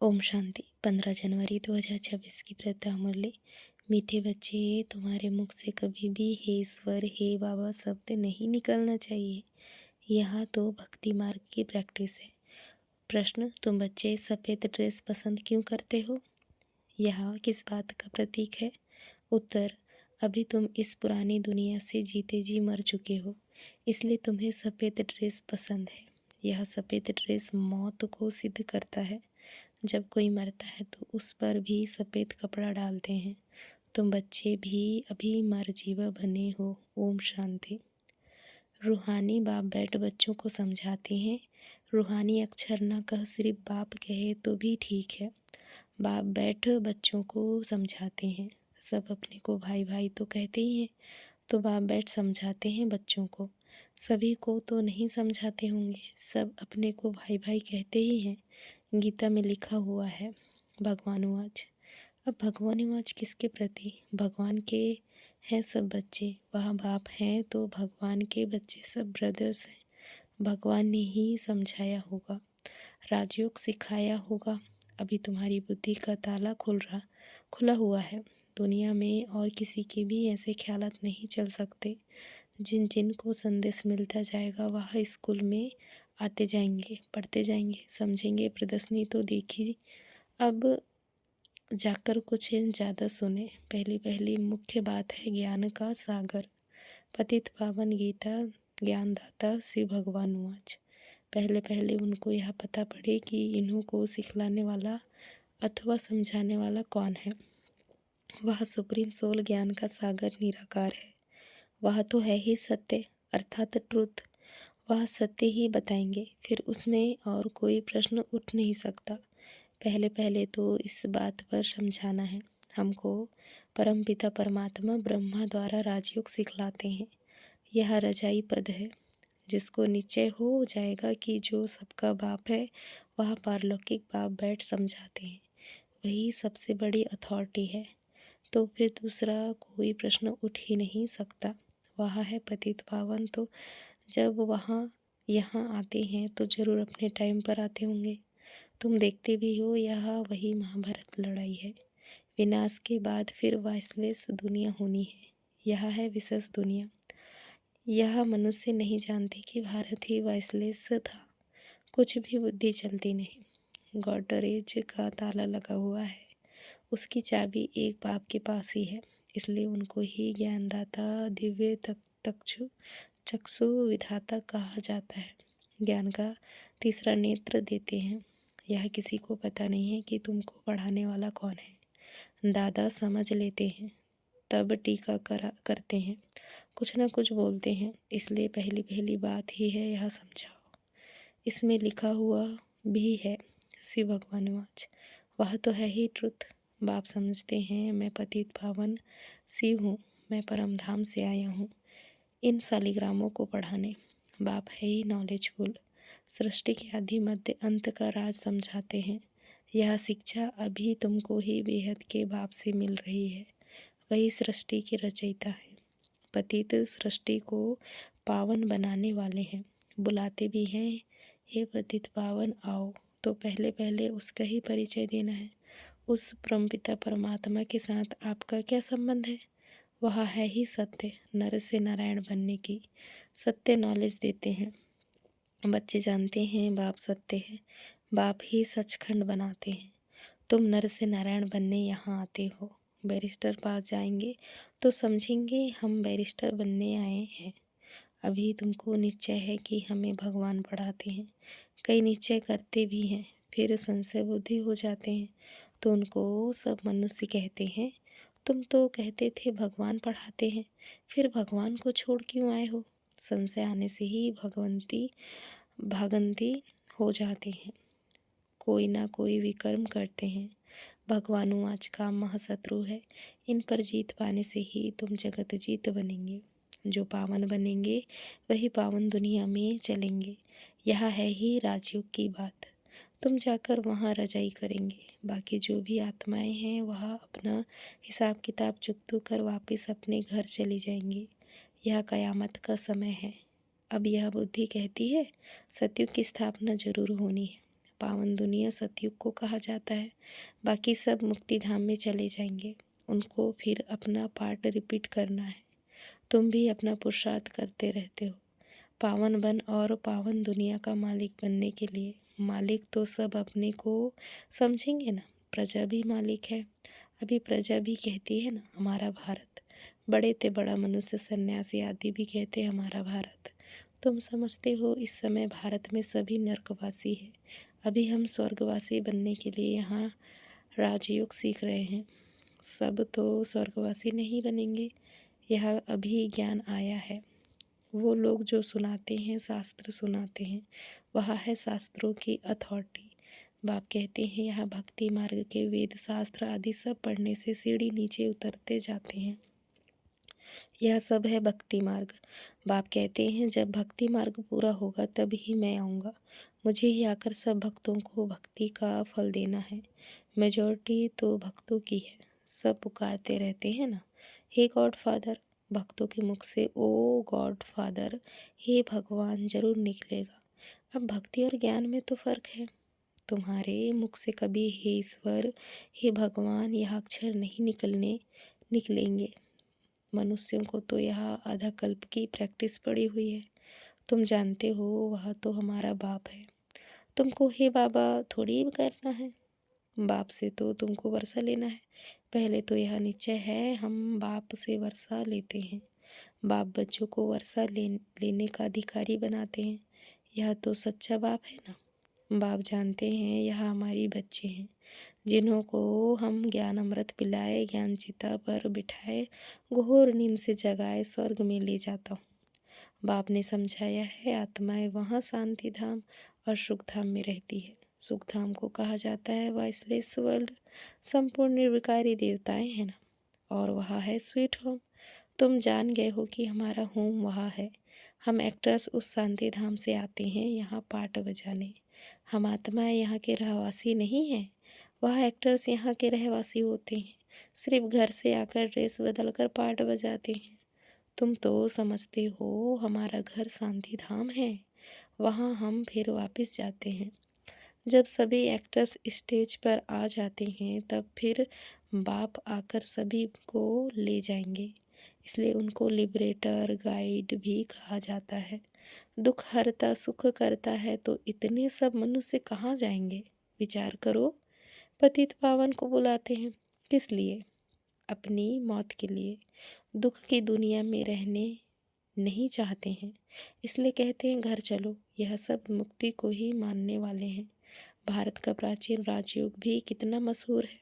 ओम शांति। 15 जनवरी 2026 की प्रातः मुरली। मीठे बच्चे, तुम्हारे मुख से कभी भी हे ईश्वर, हे बाबा शब्द नहीं निकलना चाहिए। यह तो भक्ति मार्ग की प्रैक्टिस है। प्रश्न, तुम बच्चे सफ़ेद ड्रेस पसंद क्यों करते हो? यह किस बात का प्रतीक है? उत्तर, अभी तुम इस पुरानी दुनिया से जीते जी मर चुके हो, इसलिए तुम्हें सफ़ेद ड्रेस पसंद है। यह सफ़ेद ड्रेस मौत को सिद्ध करता है। जब कोई मरता है तो उस पर भी सफ़ेद कपड़ा डालते हैं। तुम बच्चे भी अभी मरजीवा बने हो। ओम शांति। रूहानी बाप बैठ बच्चों को समझाते हैं। रूहानी अक्षर न कह सिर्फ बाप कहे तो भी ठीक है। बाप बैठ बच्चों को समझाते हैं। सब अपने को भाई भाई तो कहते ही हैं, तो बाप बैठ समझाते हैं बच्चों को। सभी को तो नहीं समझाते होंगे, सब अपने को भाई भाई कहते ही हैं। गीता में लिखा हुआ है, भगवानुवाच। अब भगवानुवाच किसके प्रति? भगवान के हैं सब बच्चे। वह बाप हैं तो भगवान के बच्चे सब ब्रदर्स हैं। भगवान ने ही समझाया होगा, राजयोग सिखाया होगा। अभी तुम्हारी बुद्धि का ताला खुला हुआ है। दुनिया में और किसी के भी ऐसे ख्यालात नहीं चल सकते। जिन जिन को संदेश मिलता जाएगा वह स्कूल में आते जाएंगे, पढ़ते जाएंगे, समझेंगे। प्रदर्शनी तो देखी, अब जाकर कुछ ज़्यादा सुने। पहली पहली मुख्य बात है ज्ञान का सागर। पतित पावन गीता ज्ञानदाता शिव भगवानुवाच। पहले पहले उनको यह पता पड़े कि इन्हों को सिखलाने वाला अथवा समझाने वाला कौन है। वह सुप्रीम सोल ज्ञान का सागर निराकार है। वह तो है ही सत्य, अर्थात ट्रुथ। वह सत्य ही बताएंगे, फिर उसमें और कोई प्रश्न उठ नहीं सकता। पहले पहले तो इस बात पर समझाना है। हमको परमपिता परमात्मा ब्रह्मा द्वारा राजयोग सिखलाते हैं। यह रजाई पद है, जिसको निश्चय हो जाएगा कि जो सबका बाप है वह पारलौकिक बाप बैठ समझाते हैं। वही सबसे बड़ी अथॉरिटी है, तो फिर दूसरा कोई प्रश्न उठ ही नहीं सकता। वह है पतित पावन, तो जब वहाँ यहाँ आते हैं तो ज़रूर अपने टाइम पर आते होंगे। तुम देखते भी हो, यह वही महाभारत लड़ाई है। विनाश के बाद फिर वाइसलेस दुनिया होनी है। यह है विशेष दुनिया। यह मनुष्य नहीं जानते कि भारत ही वाइसलेस था। कुछ भी बुद्धि चलती नहीं। गॉडरेज का ताला लगा हुआ है, उसकी चाबी एक बाप के पास ही है। इसलिए उनको ही ज्ञानदाता, दिव्य चक्षु विधाता कहा जाता है। ज्ञान का तीसरा नेत्र देते हैं। यह किसी को पता नहीं है कि तुमको पढ़ाने वाला कौन है। दादा समझ लेते हैं, तब टीका करते हैं, कुछ ना कुछ बोलते हैं। इसलिए पहली पहली बात ही है यह समझाओ। इसमें लिखा हुआ भी है, शिव भगवानुवाच। वह तो है ही ट्रुथ। बाप समझते हैं मैं पतित पावन शिव हूँ, मैं परम धाम से आया हूँ इन शालिग्रामों को पढ़ाने। बाप है ही नॉलेजफुल। सृष्टि के आदि मध्य अंत का राज समझाते हैं। यह शिक्षा अभी तुमको ही बेहद के बाप से मिल रही है। वही सृष्टि के रचयिता है। पतित सृष्टि को पावन बनाने वाले हैं। बुलाते भी हैं, हे पतित पावन आओ, तो पहले पहले उसका ही परिचय देना है। उस परमपिता परमात्मा के साथ आपका क्या संबंध है? वह है ही सत्य, नर से नारायण बनने की सत्य नॉलेज देते हैं। बच्चे जानते हैं बाप सत्य है, बाप ही सचखंड बनाते हैं। तुम नर से नारायण बनने यहाँ आते हो। बैरिस्टर पास जाएंगे तो समझेंगे हम बैरिस्टर बनने आए हैं। अभी तुमको निश्चय है कि हमें भगवान पढ़ाते हैं। कई निश्चय करते भी हैं, फिर संशय बुद्धि हो जाते हैं, तो उनको सब मनुष्य कहते हैं, तुम तो कहते थे भगवान पढ़ाते हैं, फिर भगवान को छोड़ क्यों आए हो? संशय आने से ही भागंती हो जाते हैं, कोई ना कोई विकर्म करते हैं। भगवानुवाच का महाशत्रु है। इन पर जीत पाने से ही तुम जगत जीत बनेंगे। जो पावन बनेंगे वही पावन दुनिया में चलेंगे। यह है ही राजयोग की बात। तुम जाकर वहाँ रजाई करेंगे। बाकी जो भी आत्माएं हैं वह अपना हिसाब किताब चुकतो कर वापस अपने घर चली जाएंगी। यह कयामत का समय है। अब यह बुद्धि कहती है सतयुग की स्थापना जरूर होनी है। पावन दुनिया सतयुग को कहा जाता है। बाकी सब मुक्ति धाम में चले जाएंगे, उनको फिर अपना पार्ट रिपीट करना है। तुम भी अपना पुरुषार्थ करते रहते हो पावन बन और पावन दुनिया का मालिक बनने के लिए। मालिक तो सब अपने को समझेंगे ना, प्रजा भी मालिक है। अभी प्रजा भी कहती है ना हमारा भारत, बड़े ते बड़ा मनुष्य सन्यासी आदि भी कहते हैं हमारा भारत। तुम समझते हो इस समय भारत में सभी नरकवासी है। अभी हम स्वर्गवासी बनने के लिए यहाँ राजयोग सीख रहे हैं। सब तो स्वर्गवासी नहीं बनेंगे, यह अभी ज्ञान आया है। वो लोग जो सुनाते हैं, शास्त्र सुनाते हैं, वह है शास्त्रों की अथॉरिटी। बाप कहते हैं यहाँ भक्ति मार्ग के वेद शास्त्र आदि सब पढ़ने से सीढ़ी नीचे उतरते जाते हैं। यह सब है भक्ति मार्ग। बाप कहते हैं जब भक्ति मार्ग पूरा होगा तब ही मैं आऊँगा। मुझे ही आकर सब भक्तों को भक्ति का फल देना है। मेजॉरिटी तो भक्तों की है, सब पुकारते रहते हैं ना, हे गॉड फादर। भक्तों के मुख से ओ गॉड फादर, हे भगवान जरूर निकलेगा। अब भक्ति और ज्ञान में तो फर्क है। तुम्हारे मुख से कभी हे ईश्वर, हे भगवान यह अक्षर नहीं निकलेंगे। मनुष्यों को तो यह आधा कल्प की प्रैक्टिस पड़ी हुई है। तुम जानते हो वह तो हमारा बाप है, तुमको हे बाबा थोड़ी करना है। बाप से तो तुमको वर्षा लेना है। पहले तो यह निश्चय है हम बाप से वर्षा लेते हैं। बाप बच्चों को वर्षा लेने का अधिकारी बनाते हैं। यह तो सच्चा बाप है ना। बाप जानते हैं यह हमारी बच्चे हैं, जिन्हों को हम ज्ञान अमृत पिलाए, ज्ञान चिता पर बिठाए, घोर नींद से जगाए स्वर्ग में ले जाता हूँ। बाप ने समझाया है आत्माएं वहाँ शांति धाम और सुख धाम में रहती है। सुख धाम को कहा जाता है वाइसलेस वर्ल्ड, संपूर्ण निर्विकारी देवताएं हैं ना, और वहाँ है स्वीट होम। तुम जान गए हो कि हमारा होम वहाँ है। हम एक्टर्स उस शांति धाम से आते हैं यहाँ पार्ट बजाने। हम आत्माएं यहाँ के रहवासी नहीं हैं, वह एक्टर्स यहाँ के रहवासी होते हैं। सिर्फ घर से आकर ड्रेस बदल कर पार्ट बजाते हैं। तुम तो समझते हो हमारा घर शांति धाम है, वहाँ हम फिर वापस जाते हैं। जब सभी एक्टर्स स्टेज पर आ जाते हैं तब फिर बाप आकर सभी को ले जाएंगे। इसलिए उनको लिबरेटर गाइड भी कहा जाता है। दुख हरता सुख करता है तो इतने सब मनुष्य कहाँ जाएंगे? विचार करो। पतित पावन को बुलाते हैं किस लिए? अपनी मौत के लिए। दुख की दुनिया में रहने नहीं चाहते हैं, इसलिए कहते हैं घर चलो। यह सब मुक्ति को ही मानने वाले हैं। भारत का प्राचीन राजयोग भी कितना मशहूर है।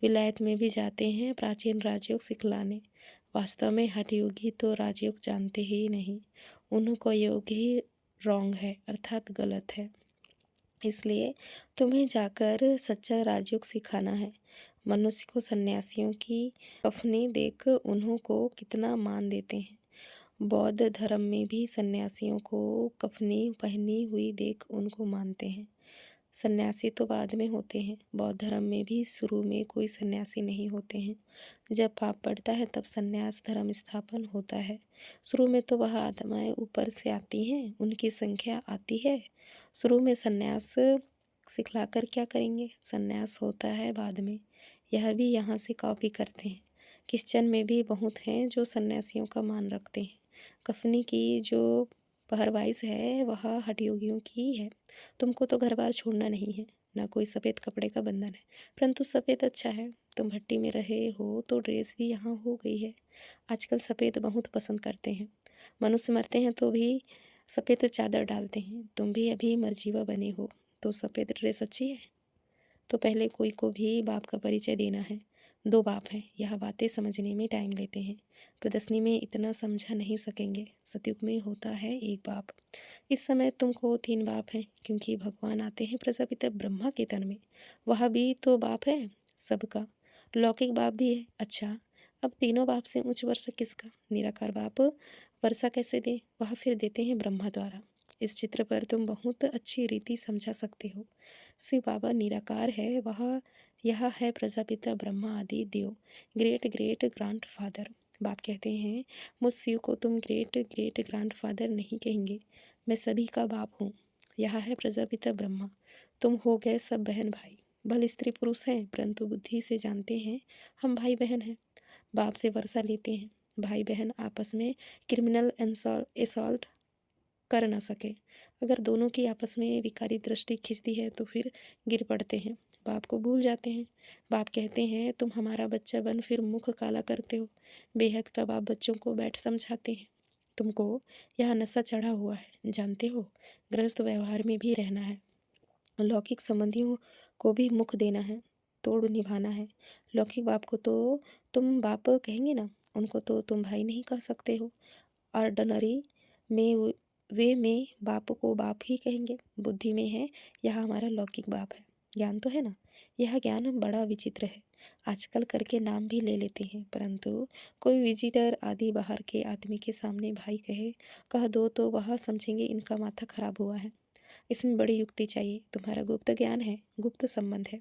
विलायत में भी जाते हैं प्राचीन राजयोग सिखलाने। वास्तव में हठ योगी तो राजयोग जानते ही नहीं, उनको योग ही रॉन्ग है अर्थात गलत है। इसलिए तुम्हें जाकर सच्चा राजयोग सिखाना है। मनुष्य को सन्यासियों की कफनी देख उन्हों को कितना मान देते हैं। बौद्ध धर्म में भी सन्यासियों को कफनी पहनी हुई देख उनको मानते हैं। सन्यासी तो बाद में होते हैं। बौद्ध धर्म में भी शुरू में कोई सन्यासी नहीं होते हैं। जब पाप पड़ता है तब सन्यास धर्म स्थापन होता है। शुरू में तो वह आत्माएं ऊपर से आती हैं, उनकी संख्या आती है। शुरू में सन्यास सिखलाकर क्या करेंगे? सन्यास होता है बाद में। यह भी यहाँ से कॉपी करते हैं। क्रिश्चियन में भी बहुत हैं जो सन्यासियों का मान रखते हैं। कफनी की जो पहरवाइश है वह हठयोगियों की है। तुमको तो घर बार छोड़ना नहीं है, ना कोई सफ़ेद कपड़े का बंधन है, परंतु सफ़ेद अच्छा है। तुम भट्टी में रहे हो तो ड्रेस भी यहाँ हो गई है। आजकल सफ़ेद बहुत पसंद करते हैं। मनुष्य मरते हैं तो भी सफ़ेद चादर डालते हैं। तुम भी अभी मरजीवा बने हो तो सफ़ेद ड्रेस अच्छी है। तो पहले कोई को भी बाप का परिचय देना है। दो बाप हैं, यह बातें समझने में टाइम लेते हैं। प्रदर्शनी में इतना समझा नहीं सकेंगे। सतयुग में होता है एक बाप। इस समय तुमको तीन बाप हैं, क्योंकि भगवान आते हैं प्रजापिता ब्रह्मा के तन में। वह भी तो बाप है सबका। लौकिक बाप भी है। अच्छा, अब तीनों बाप से उच्च वर्षा किसका? निराकार बाप वर्षा कैसे दे? वह फिर देते हैं ब्रह्मा द्वारा। इस चित्र पर तुम बहुत अच्छी रीति समझा सकते हो। शिव बाबा निराकार है, वह यह है प्रजापिता ब्रह्मा आदि देव, ग्रेट ग्रेट ग्रैंड फादर। बाप कहते हैं मुझ शिव को तुम ग्रेट ग्रेट ग्रैंड फादर नहीं कहेंगे, मैं सभी का बाप हूँ। यह है प्रजापिता ब्रह्मा। तुम हो गए सब बहन भाई। भले स्त्री पुरुष हैं परंतु बुद्धि से जानते हैं हम भाई बहन हैं। बाप से वर्षा लेते हैं। भाई बहन आपस में क्रिमिनल असॉल्ट कर न सके। अगर दोनों की आपस में विकारी दृष्टि खिंचती है तो फिर गिर पड़ते हैं, बाप को भूल जाते हैं। बाप कहते हैं तुम हमारा बच्चा बन फिर मुख काला करते हो। बेहद का बाप बच्चों को बैठ समझाते हैं, तुमको यह नशा चढ़ा हुआ है, जानते हो गृहस्थ व्यवहार में भी रहना है, लौकिक संबंधियों को भी मुख देना है, तोड़ निभाना है। लौकिक बाप को तो तुम बाप कहेंगे ना, उनको तो तुम भाई नहीं कह सकते हो। ऑर्डनरी में वे में बाप को बाप ही कहेंगे। बुद्धि में है यह हमारा लौकिक बाप है। ज्ञान तो है ना, यह ज्ञान बड़ा विचित्र है। आजकल करके नाम भी ले लेते हैं, परंतु कोई विजिटर आदि बाहर के आदमी के सामने भाई कह दो तो वह समझेंगे इनका माथा खराब हुआ है। इसमें बड़ी युक्ति चाहिए। तुम्हारा गुप्त ज्ञान है, गुप्त संबंध है,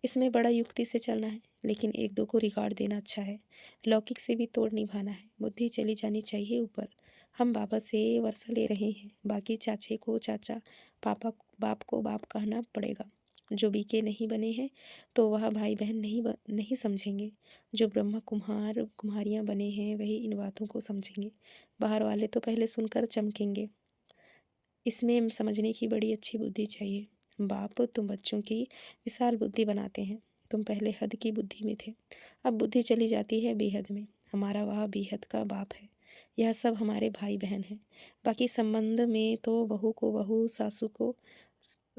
इसमें बड़ा युक्ति से चलना है, लेकिन एक दो को रिकॉर्ड देना अच्छा है। लौकिक से भी तोड़ निभाना है। बुद्धि चली जानी चाहिए ऊपर। हम बाबा से वर्षा ले रहे हैं, बाकी चाचे को चाचा, पापा बाप को बाप कहना पड़ेगा। जो बीके नहीं बने हैं तो वह भाई बहन नहीं समझेंगे। जो ब्रह्मा कुम्हार कुम्हारियाँ बने हैं वही इन बातों को समझेंगे। बाहर वाले तो पहले सुनकर चमकेंगे। इसमें समझने की बड़ी अच्छी बुद्धि चाहिए। बाप तुम बच्चों की विशाल बुद्धि बनाते हैं। तुम पहले हद की बुद्धि में थे, अब बुद्धि चली जाती है बेहद में। हमारा वह बेहद का बाप है। यह सब हमारे भाई बहन हैं। बाकी संबंध में तो बहू को बहू, सासू को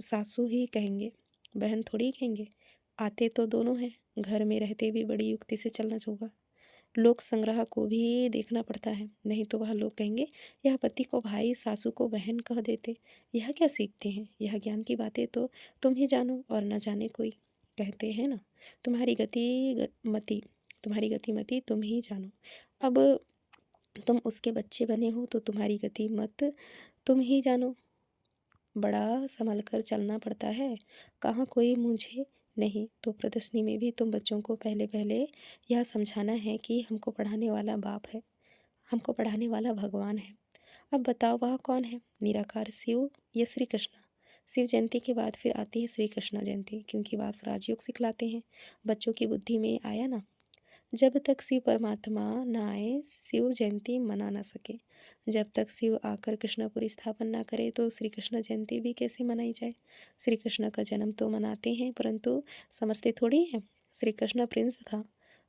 सासू ही कहेंगे, बहन थोड़ी कहेंगे। आते तो दोनों हैं, घर में रहते भी बड़ी युक्ति से चलना होगा। लोक संग्रह को भी देखना पड़ता है, नहीं तो वह लोग कहेंगे यह पति को भाई, सासू को बहन कह देते, यह क्या सीखते हैं। यह ज्ञान की बातें तो तुम ही जानो और न जाने कोई। कहते हैं ना, तुम्हारी गतिमति तुम ही जानो। अब तुम उसके बच्चे बने हो तो तुम्हारी गति मत तुम ही जानो। बड़ा संभल कर चलना पड़ता है। कहाँ कोई मुझे नहीं तो प्रदर्शनी में भी तुम बच्चों को पहले पहले यह समझाना है कि हमको पढ़ाने वाला बाप है, हमको पढ़ाने वाला भगवान है। अब बताओ वह कौन है, निराकार शिव या श्री कृष्ण। शिव जयंती के बाद फिर आती है श्री कृष्ण जयंती, क्योंकि बाप राजयोग सिखलाते हैं। बच्चों की बुद्धि में आया ना, जब तक शिव परमात्मा न आए शिव जयंती मना ना सके। जब तक शिव आकर कृष्णपुरी स्थापन ना करे तो श्री कृष्ण जयंती भी कैसे मनाई जाए। श्री कृष्ण का जन्म तो मनाते हैं परंतु समझते थोड़ी हैं। श्री कृष्ण प्रिंस था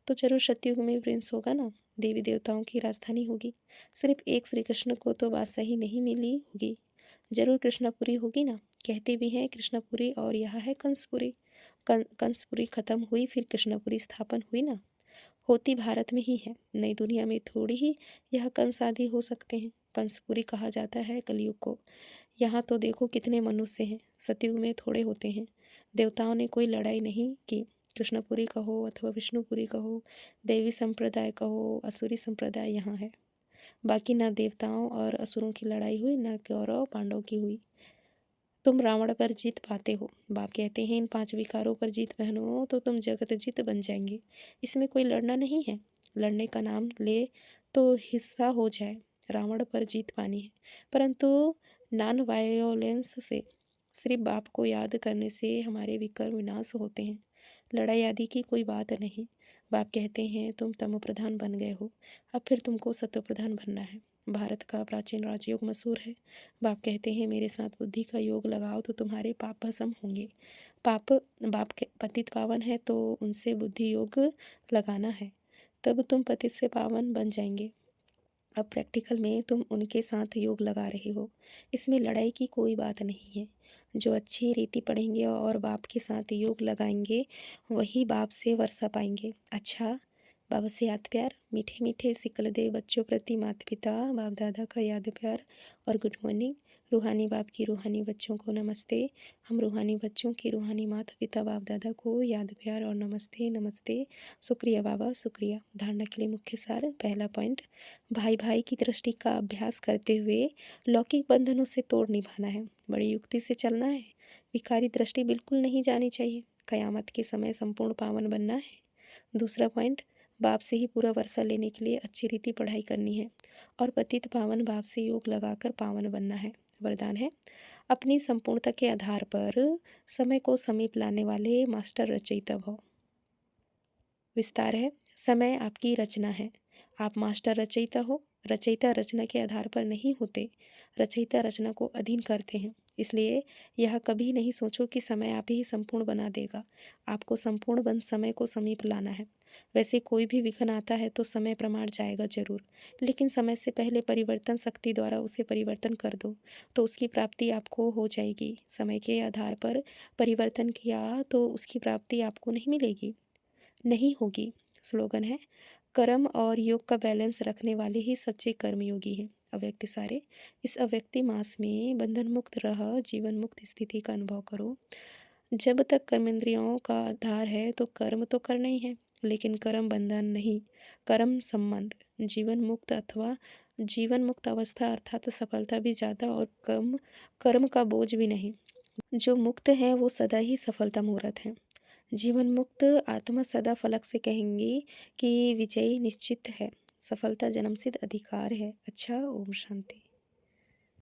तो जरूर सतयुग में प्रिंस होगा ना, देवी देवताओं की राजधानी होगी। सिर्फ एक श्री कृष्ण को तो बादशाही नहीं मिली होगी, जरूर कृष्णपुरी होगी ना। कहते भी हैं कृष्णपुरी और यह है कंसपुरी। कंसपुरी खत्म हुई फिर कृष्णपुरी स्थापन हुई ना। होती भारत में ही है, नई दुनिया में थोड़ी ही यह कंस आदि हो सकते हैं। कंसपुरी कहा जाता है कलयुग को। यहाँ तो देखो कितने मनुष्य हैं, सतयुग में थोड़े होते हैं। देवताओं ने कोई लड़ाई नहीं की। कृष्णपुरी कहो अथवा विष्णुपुरी कहो, देवी संप्रदाय कहो, असुरी संप्रदाय यहाँ है। बाकी न देवताओं और असुरों की लड़ाई हुई, न कौरव पांडव की हुई। तुम रावण पर जीत पाते हो। बाप कहते हैं इन 5 विकारों पर जीत पहनो तो तुम जगत जीत बन जाएंगे। इसमें कोई लड़ना नहीं है, लड़ने का नाम ले तो हिस्सा हो जाए। रावण पर जीत पानी है, परंतु नॉन वायोलेंस से, सिर्फ बाप को याद करने से हमारे विकर विनाश होते हैं। लड़ाई आदि की कोई बात नहीं। बाप कहते हैं तुम तमो प्रधान बन गए हो, अब फिर तुमको सत्व प्रधान बनना है। भारत का प्राचीन राजयोग मशहूर है। बाप कहते हैं मेरे साथ बुद्धि का योग लगाओ तो तुम्हारे पाप भस्म होंगे। पाप बाप के पतित पावन है तो उनसे बुद्धि योग लगाना है, तब तुम पतित से पावन बन जाएंगे। अब प्रैक्टिकल में तुम उनके साथ योग लगा रहे हो, इसमें लड़ाई की कोई बात नहीं है। जो अच्छी रीति पढ़ेंगे और बाप के साथ योग लगाएंगे वही बाप से वर्षा पाएंगे। अच्छा, बाबा से याद प्यार, मीठे मीठे सिकल दे बच्चों प्रति माता पिता बाप दादा का याद प्यार और गुड मॉर्निंग। रूहानी बाप की रूहानी बच्चों को नमस्ते। हम रूहानी बच्चों की रूहानी माता पिता बाप दादा को याद प्यार और नमस्ते नमस्ते। शुक्रिया बाबा शुक्रिया। धारणा के लिए मुख्य सार, पहला पॉइंट, भाई भाई की दृष्टि का अभ्यास करते हुए लौकिक बंधनों से तोड़ निभाना है, बड़ी युक्ति से चलना है। विकारी दृष्टि बिल्कुल नहीं जानी चाहिए। कयामत के समय संपूर्ण पावन बनना है। दूसरा पॉइंट, बाप से ही पूरा वर्षा लेने के लिए अच्छी रीति पढ़ाई करनी है और पतित पावन बाप से योग लगाकर पावन बनना है। वरदान है, अपनी संपूर्णता के आधार पर समय को समीप लाने वाले मास्टर रचयिता भव। विस्तार है, समय आपकी रचना है, आप मास्टर रचयिता हो। रचयिता रचना के आधार पर नहीं होते, रचयिता रचना को अधीन करते हैं। इसलिए यह कभी नहीं सोचो कि समय आप ही संपूर्ण बना देगा। आपको संपूर्ण बन समय को समीप लाना है। वैसे कोई भी विघ्न आता है तो समय प्रमाण जाएगा जरूर, लेकिन समय से पहले परिवर्तन शक्ति द्वारा उसे परिवर्तन कर दो तो उसकी प्राप्ति आपको हो जाएगी। समय के आधार पर परिवर्तन किया तो उसकी प्राप्ति आपको नहीं मिलेगी, नहीं होगी। स्लोगन है, कर्म और योग का बैलेंस रखने वाले ही सच्चे कर्मयोगी हैं। अव्यक्त सारे, इस अव्यक्ति मास में बंधन मुक्त रह जीवन मुक्त स्थिति का अनुभव करो। जब तक कर्मेंद्रियों का आधार है तो कर्म तो करना ही है, लेकिन कर्म बंधन नहीं, कर्म संबंध। जीवन मुक्त अथवा जीवन मुक्त अवस्था अर्थात सफलता भी ज़्यादा और कम, कर्म का बोझ भी नहीं। जो मुक्त है वो सदा ही सफलता मुहूर्त है। जीवन मुक्त आत्मा सदा फलक से कहेंगी कि विजयी निश्चित है, सफलता जन्मसिद्ध अधिकार है। अच्छा, ओम शांति।